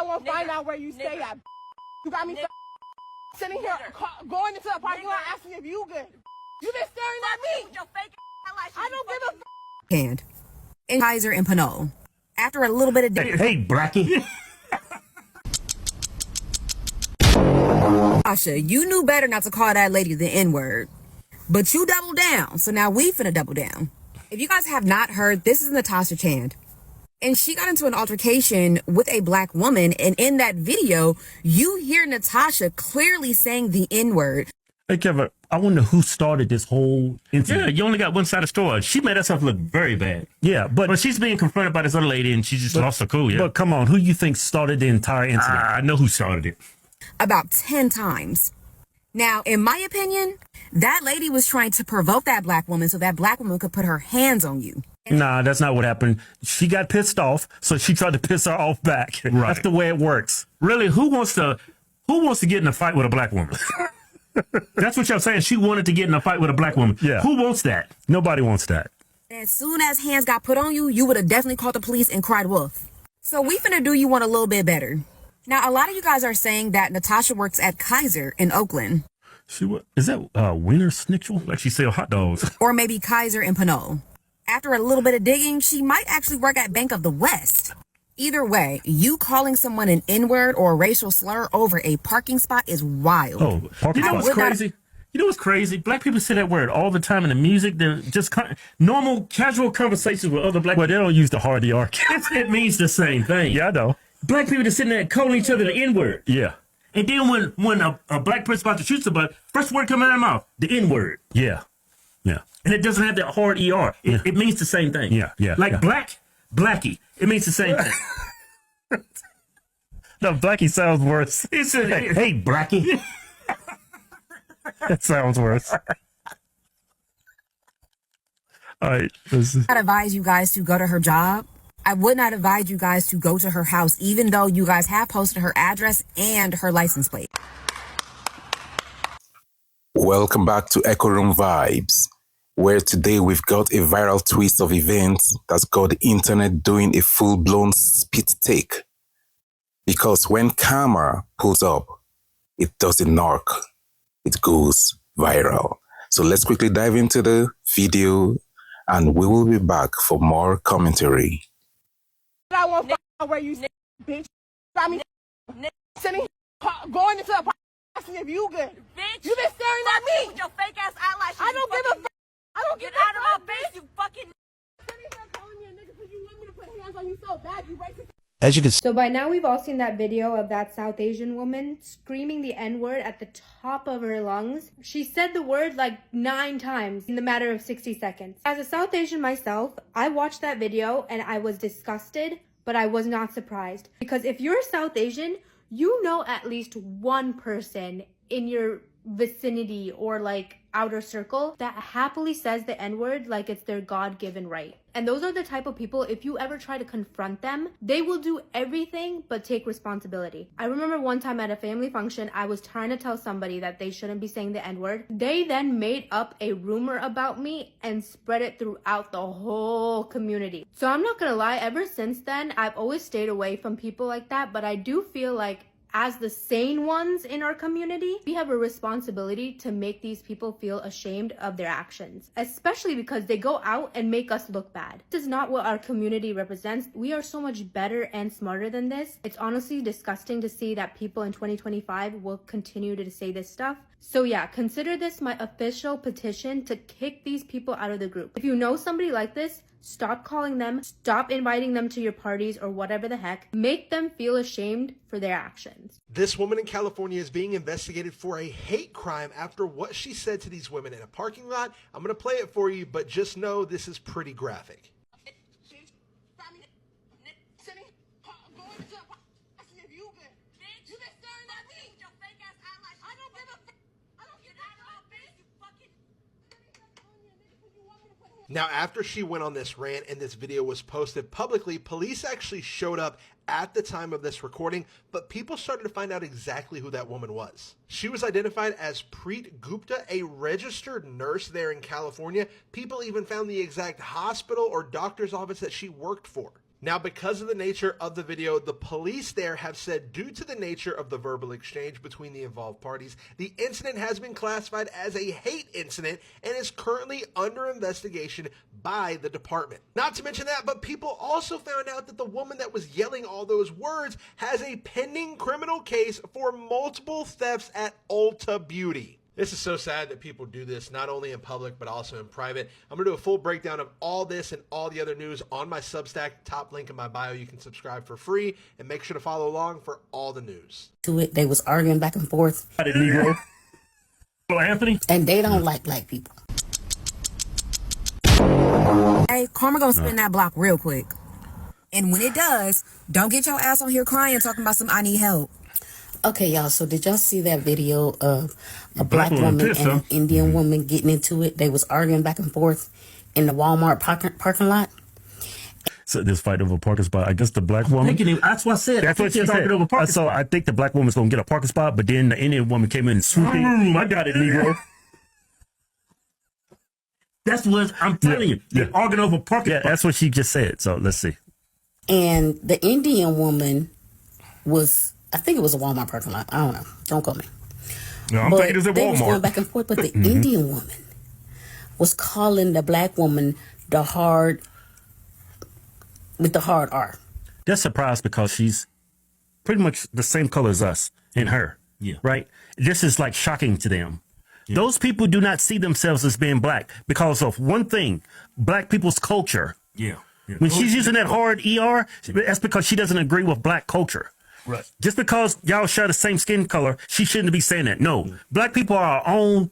want to find out where you stay at. You got me sitting here, going into the parking lot asking if you good. You been staring at me. I don't give a Hand. In Kaiser and Pinole. After a little bit of Hey, Blackie. Asha, you knew better not to call that lady the N-word. But you doubled down, so now we finna double down. If you guys have not heard, this is Natasha Chand. And she got into an altercation with a black woman, and in that video, you hear Natasha clearly saying the N-word. Hey, Kevin, I wonder who started this whole incident. Yeah, you only got one side of the story. She made herself look very bad. Yeah, but she's being confronted by this other lady, and she just lost her cool, yeah. But come on, who you think started the entire incident? I know who started it. About 10 times. Now, in my opinion, that lady was trying to provoke that black woman so that black woman could put her hands on you. Nah, that's not what happened. She got pissed off, so she tried to piss her off back. Right. That's the way it works. Really, who wants to get in a fight with a black woman? That's what y'all saying. She wanted to get in a fight with a black woman. Yeah. Who wants that? Nobody wants that. As soon as hands got put on you, you would have definitely called the police and cried wolf. So we finna do you one a little bit better. Now, a lot of you guys are saying that Natasha works at Kaiser in Oakland. Is that Wiener Schnitzel? Like she sell hot dogs. Or maybe Kaiser in Pinole. After a little bit of digging, she might actually work at Bank of the West. Either way, you calling someone an N-word or a racial slur over a parking spot is wild. Oh, parking You know what's crazy? You know what's crazy? Black people say that word all the time in the music. They're just normal, casual conversations with other black people. Well, they don't use the hard ER. It means the same thing. Yeah, I know. Black people just sitting there calling each other the N-word. Yeah. And then when a black person about to shoot somebody, first word coming out of their mouth, the N-word. Yeah. Yeah. And it doesn't have that hard ER. It means the same thing. Yeah, yeah. Like yeah. blackie. It means the same thing. No, Blackie sounds worse. Hey, Blackie. That sounds worse. All right. I'd advise you guys to go to her job. I would not advise you guys to go to her house, even though you guys have posted her address and her license plate. Welcome back to Echo Room Vibes, where today we've got a viral twist of events that's got the internet doing a full-blown spit take. Because when camera pulls up, it doesn't knock, it goes viral. So let's quickly dive into the video and we will be back for more commentary. I want to find out where you stay, bitch. Got me sitting here, going into the parking lot asking if you good. Bitch, You been staring at me. with your fake ass eyelashes. I don't give a fuck. I don't Get give a out of my face, you fucking. Sitting here calling me a nigga because you want me to put hands on you so bad, you racist. As you can see, So by now we've all seen that video of that South Asian woman screaming the N-word at the top of her lungs. She said the word like 9 times in the matter of 60 seconds. As a South Asian myself, I watched that video and I was disgusted, but I was not surprised. Because if you're South Asian, you know at least one person in your vicinity or like outer circle that happily says the N-word like it's their God-given right. And those are the type of people, if you ever try to confront them, they will do everything but take responsibility. I remember one time at a family function, I was trying to tell somebody that they shouldn't be saying the N-word. They then made up a rumor about me and spread it throughout the whole community. So I'm not gonna lie, ever since then, I've always stayed away from people like that, but I do feel like as the sane ones in our community, we have a responsibility to make these people feel ashamed of their actions, especially because they go out and make us look bad. This is not what our community represents. We are so much better and smarter than this. It's honestly disgusting to see that people in 2025 will continue to say this stuff. So yeah, consider this my official petition to kick these people out of the group. If you know somebody like this, stop calling them, stop inviting them to your parties or whatever the heck. Make them feel ashamed for their actions. This woman in California is being investigated for a hate crime after what she said to these women in a parking lot. I'm going to play it for you, but just know this is pretty graphic. Now, after she went on this rant and this video was posted publicly, police actually showed up at the time of this recording, but people started to find out exactly who that woman was. She was identified as Preet Gupta, a registered nurse there in California. People even found the exact hospital or doctor's office that she worked for. Now, because of the nature of the video, the police there have said due to the nature of the verbal exchange between the involved parties, the incident has been classified as a hate incident and is currently under investigation by the department. Not to mention that, but people also found out that the woman that was yelling all those words has a pending criminal case for multiple thefts at Ulta Beauty. This is so sad that people do this, not only in public, but also in private. I'm going to do a full breakdown of all this and all the other news on my Substack, top link in my bio. You can subscribe for free and make sure to follow along for all the news. To it, they was arguing back and forth. Negro. Hello, Anthony. And they don't like black people. Hey, Karma gonna spin that block real quick. And when it does, don't get your ass on here crying talking about some I need help. Okay, y'all, so did y'all see that video of a black woman and an Indian woman getting into it? They was arguing back and forth in the Walmart parking lot. So this fight over a parking spot. I guess the black woman. That's what I said. That's what she said. Over So I think the black woman's gonna get a parking spot, but then the Indian woman came in and swooped in. I got it, Negro. That's what I'm telling you. They're arguing over parking spot. That's what she just said. So let's see. And the Indian woman was, I think it was a Walmart parking lot. I don't know. Don't call me. No, I'm but thinking it's a they was going Walmart. back and forth. But the Indian woman was calling the black woman the hard R. That's surprised because she's pretty much the same color as us and her. Yeah. Right? This is like shocking to them. Yeah. Those people do not see themselves as being black because of one thing, black people's culture. Yeah. When she's using that hard ER, that's because she doesn't agree with black culture. Right. Just because y'all share the same skin color, she shouldn't be saying that. No, black people are our own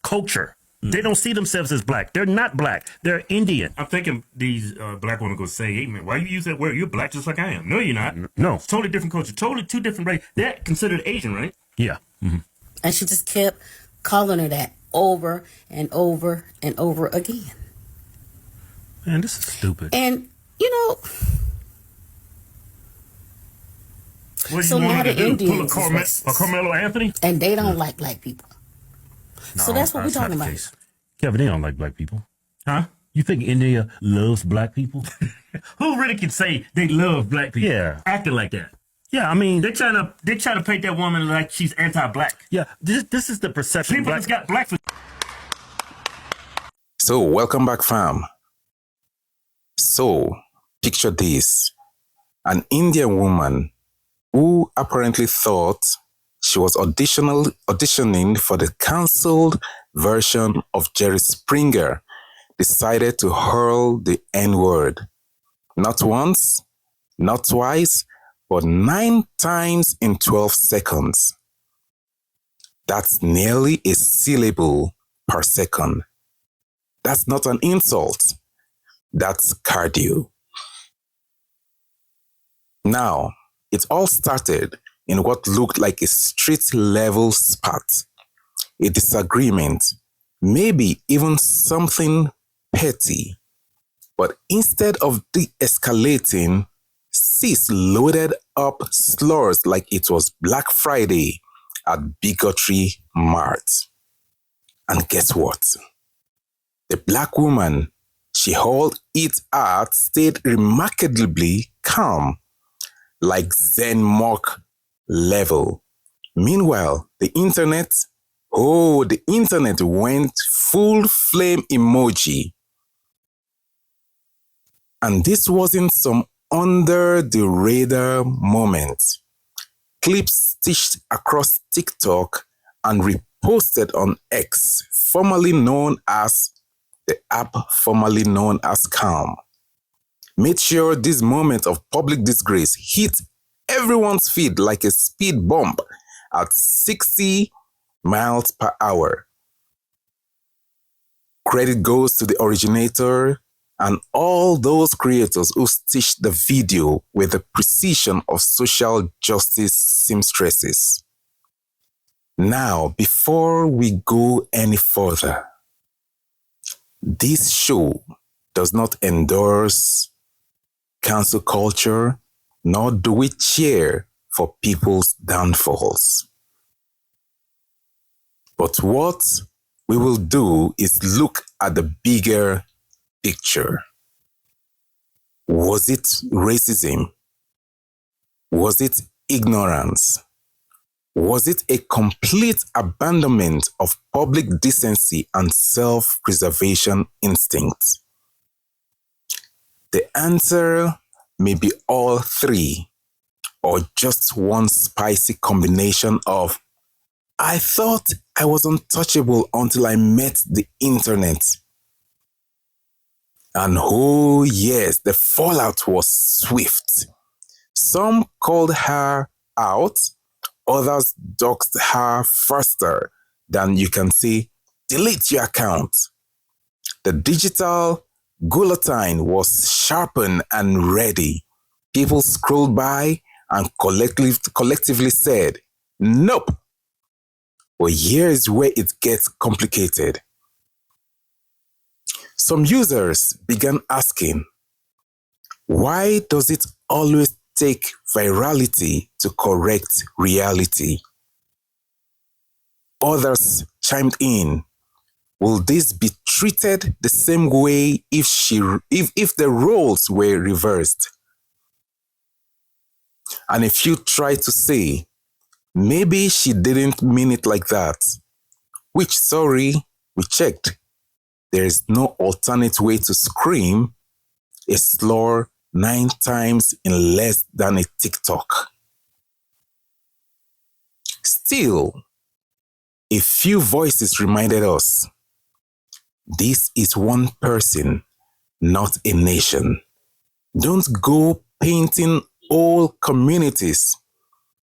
culture. They don't see themselves as black. They're not black. They're Indian. I'm thinking these black women go say, hey, man, why you use that word? You're black just like I am. No, you're not. No. It's totally different culture. Totally two different races. They're considered Asian, right? Yeah. Mm-hmm. And she just kept calling her that over and over and over again. Man, this is stupid. And, you know, What so you now want the to do? Indians Pull is a Carmelo Anthony? and they don't like black people. No, So that's what we're not talking the about. case. Kevin, they don't like black people. Huh? You think India loves black people? Who really can say they love black people? Yeah. Acting like that. Yeah, I mean, They trying to paint that woman like she's anti-black. yeah, this is the perception. People that's got black. So, welcome back, fam. So, picture this. An Indian woman who apparently thought she was auditioning for the cancelled version of Jerry Springer decided to hurl the N-word. Not once, not twice, but 9 times in 12 seconds. That's nearly a syllable per second. That's not an insult. That's cardio. Now, it all started in what looked like a street-level spat, a disagreement, maybe even something petty. But instead of de-escalating, sis loaded up slurs like it was Black Friday at Bigotry Mart. And guess what? The black woman she hauled it at stayed remarkably calm, like Zen monk level. Meanwhile, the internet went full flame emoji. And this wasn't some under the radar moment. Clips stitched across TikTok and reposted on X, formerly known as the app formerly known as Calm, made sure this moment of public disgrace hit everyone's feed like a speed bump at 60 miles per hour. Credit goes to the originator and all those creators who stitched the video with the precision of social justice seamstresses. Now, before we go any further, this show does not endorse cancel culture, nor do we cheer for people's downfalls. But what we will do is look at the bigger picture. Was it racism? Was it ignorance? Was it a complete abandonment of public decency and self-preservation instincts? The answer may be all three, or just one spicy combination of, I thought I was untouchable until I met the internet. And oh yes, the fallout was swift. Some called her out, others doxed her faster than you can say, delete your account. The digital guillotine was sharpened and ready. People scrolled by and collectively said, nope. But here's where it gets complicated. Some users began asking, why does it always take virality to correct reality? Others chimed in, will this be treated the same way if the roles were reversed? And a few tried to say, maybe she didn't mean it like that. Which, sorry, we checked. There is no alternate way to scream a slur 9 times in less than a TikTok. Still, a few voices reminded us, this is one person, not a nation. Don't go painting whole communities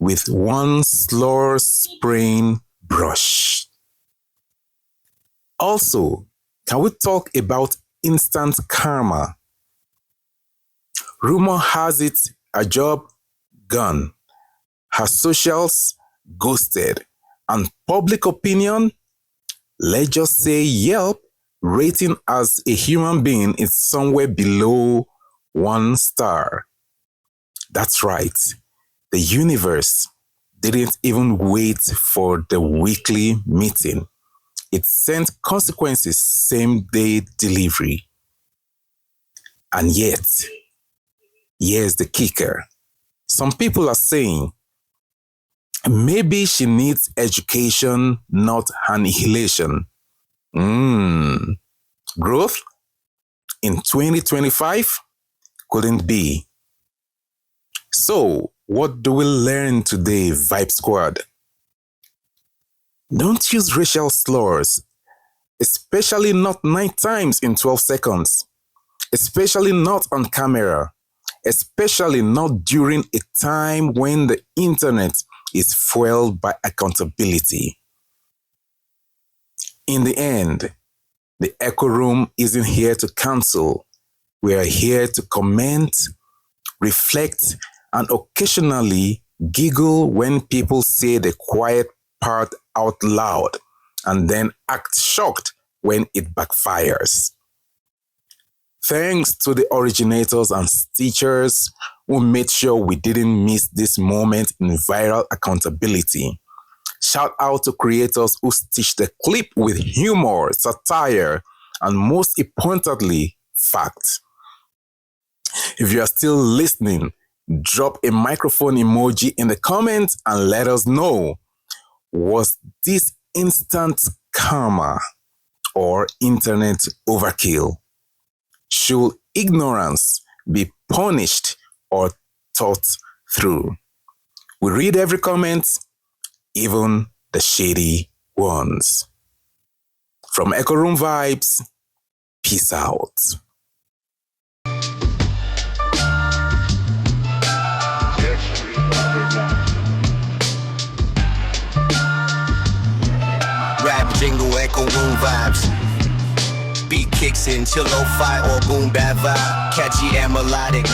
with one slur spraying brush. Also, can we talk about instant karma? Rumor has it her job gone, her socials ghosted, and public opinion, let's just say Yelp rating as a human being is somewhere below 1 star. That's right. The universe didn't even wait for the weekly meeting. It sent consequences same-day delivery. And yet, here's the kicker. Some people are saying, maybe she needs education, not annihilation. Growth in 2025 couldn't be. So, what do we learn today, Vibe Squad? Don't use racial slurs, especially not 9 times in 12 seconds, especially not on camera, especially not during a time when the internet is fueled by accountability. In the end, the Echo Room isn't here to counsel. We are here to comment, reflect, and occasionally giggle when people say the quiet part out loud and then act shocked when it backfires. Thanks to the originators and stitchers who made sure we didn't miss this moment in viral accountability. Shout out to creators who stitched the clip with humor, satire, and most importantly, fact. If you are still listening, drop a microphone emoji in the comments and let us know. Was this instant karma or internet overkill? Should ignorance be punished or thought through? We read every comment, even the shady ones. From Echo Room Vibes, peace out. Rap jingle, Echo Room Vibes. Beat kicks in, chill lo-fi or boom bap vibe. Catchy and melodic.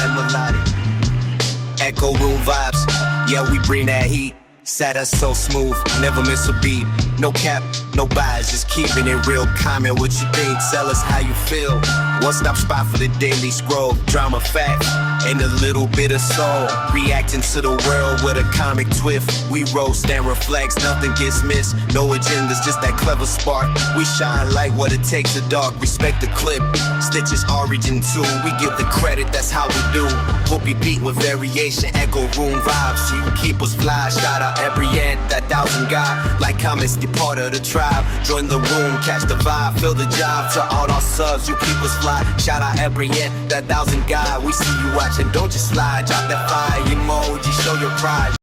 Echo Room Vibes, yeah, we bring that heat. Set us so smooth, never miss a beat. No cap, no bias, just keeping it real. Comment what you think, tell us how you feel. One stop spot for the Daily Scroll. Drama, fact, and a little bit of soul. Reacting to the world with a comic twist. We roast and reflects, nothing gets missed. No agendas, just that clever spark. We shine like what it takes to dark. Respect the clip, Stitch's origin too. We give the credit, that's how we do. Whoopie beat with variation, echo room vibes. You keep us fly, shout out every ant, that 1,000 guy. Like comments, be part of the tribe. Join the room, catch the vibe, fill the job. To all our subs, you keep us fly. Shout out every ant, that 1,000 guy. We see you watching, don't just slide. Drop that fire emoji, show your pride.